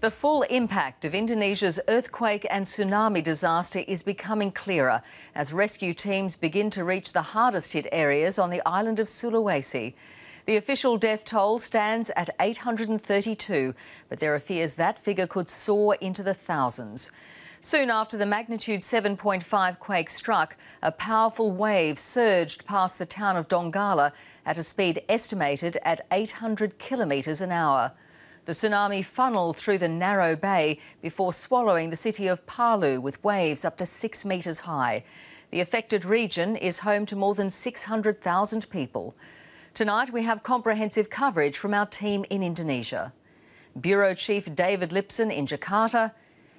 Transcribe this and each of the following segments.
The full impact of Indonesia's earthquake and tsunami disaster is becoming clearer as rescue teams begin to reach the hardest hit areas on the island of Sulawesi. The official death toll stands at 832, but there are fears that figure could soar into the thousands. Soon after the magnitude 7.5 quake struck, a powerful wave surged past the town of Donggala at a speed estimated at 800 kilometres an hour. The tsunami funneled through the narrow bay before swallowing the city of Palu with waves up to 6 metres high. The affected region is home to more than 600,000 people. Tonight we have comprehensive coverage from our team in Indonesia. Bureau Chief David Lipson in Jakarta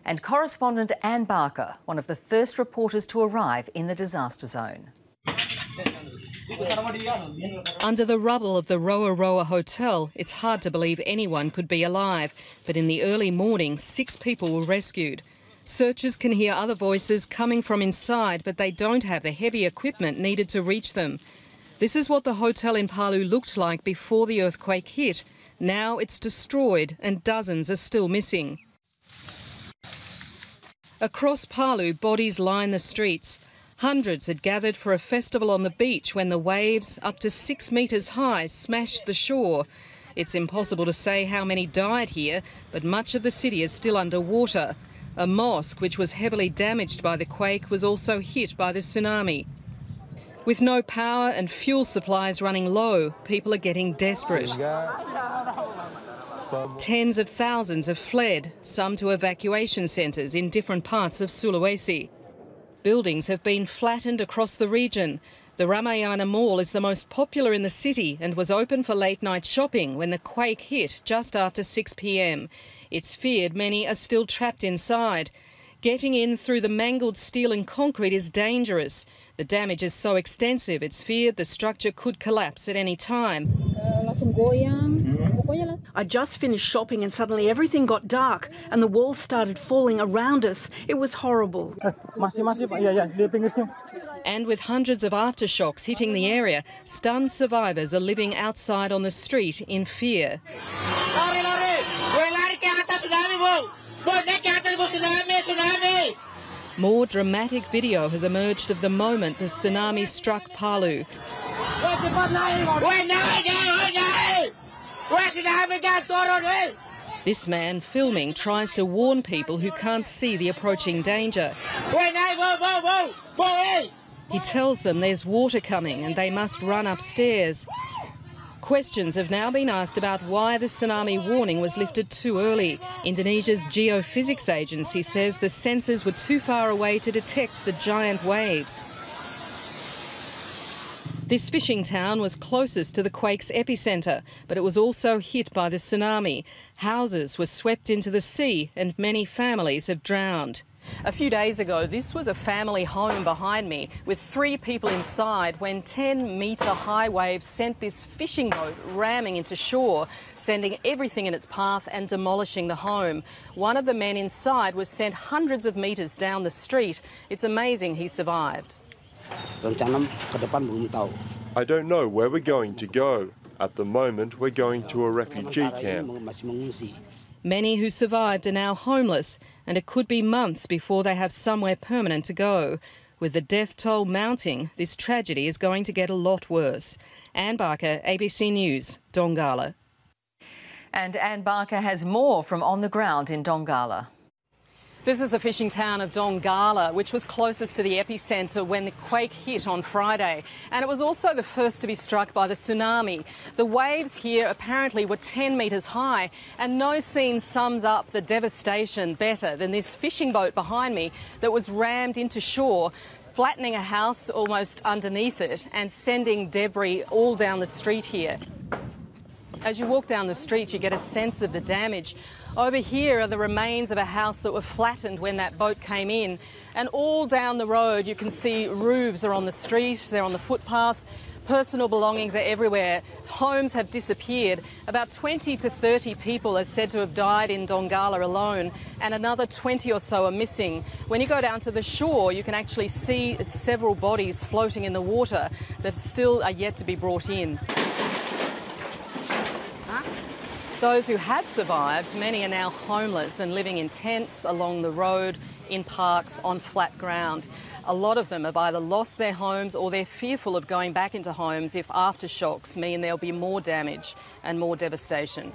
and correspondent Anne Barker, one of the first reporters to arrive in the disaster zone. Under the rubble of the Roa Roa Hotel, it's hard to believe anyone could be alive. But in the early morning, 6 people were rescued. Searchers can hear other voices coming from inside, but they don't have the heavy equipment needed to reach them. This is what the hotel in Palu looked like before the earthquake hit. Now it's destroyed and dozens are still missing. Across Palu, bodies line the streets. Hundreds had gathered for a festival on the beach when the waves, up to 6 metres high, smashed the shore. It's impossible to say how many died here, but much of the city is still underwater. A mosque, which was heavily damaged by the quake, was also hit by the tsunami. With no power and fuel supplies running low, people are getting desperate. Tens of thousands have fled, some to evacuation centres in different parts of Sulawesi. Buildings have been flattened across the region. The Ramayana Mall is the most popular in the city and was open for late-night shopping when the quake hit just after 6 p.m. It's feared many are still trapped inside. Getting in through the mangled steel and concrete is dangerous. The damage is so extensive, it's feared the structure could collapse at any time. I just finished shopping and suddenly everything got dark and the walls started falling around us. It was horrible. And with hundreds of aftershocks hitting the area, stunned survivors are living outside on the street in fear. More dramatic video has emerged of the moment the tsunami struck Palu. This man filming tries to warn people who can't see the approaching danger. He tells them there's water coming and they must run upstairs. Questions have now been asked about why the tsunami warning was lifted too early. Indonesia's geophysics agency says the sensors were too far away to detect the giant waves. This fishing town was closest to the quake's epicentre, but it was also hit by the tsunami. Houses were swept into the sea and many families have drowned. A few days ago, this was a family home behind me with 3 people inside when 10-metre high waves sent this fishing boat ramming into shore, sending everything in its path and demolishing the home. One of the men inside was sent hundreds of metres down the street. It's amazing he survived. I don't know where we're going to go. At the moment, we're going to a refugee camp. Many who survived are now homeless, and it could be months before they have somewhere permanent to go. With the death toll mounting, this tragedy is going to get a lot worse. Anne Barker, ABC News, Donggala. And Anne Barker has more from on the ground in Donggala. This is the fishing town of Donggala, which was closest to the epicentre when the quake hit on Friday. And it was also the first to be struck by the tsunami. The waves here apparently were 10 metres high, and no scene sums up the devastation better than this fishing boat behind me that was rammed into shore, flattening a house almost underneath it and sending debris all down the street here. As you walk down the street, you get a sense of the damage. Over here are the remains of a house that were flattened when that boat came in. And all down the road, you can see roofs are on the street, they're on the footpath. Personal belongings are everywhere. Homes have disappeared. About 20 to 30 people are said to have died in Donggala alone, and another 20 or so are missing. When you go down to the shore, you can actually see several bodies floating in the water that still are yet to be brought in. Those who have survived, many are now homeless and living in tents along the road, in parks, on flat ground. A lot of them have either lost their homes or they're fearful of going back into homes if aftershocks mean there'll be more damage and more devastation.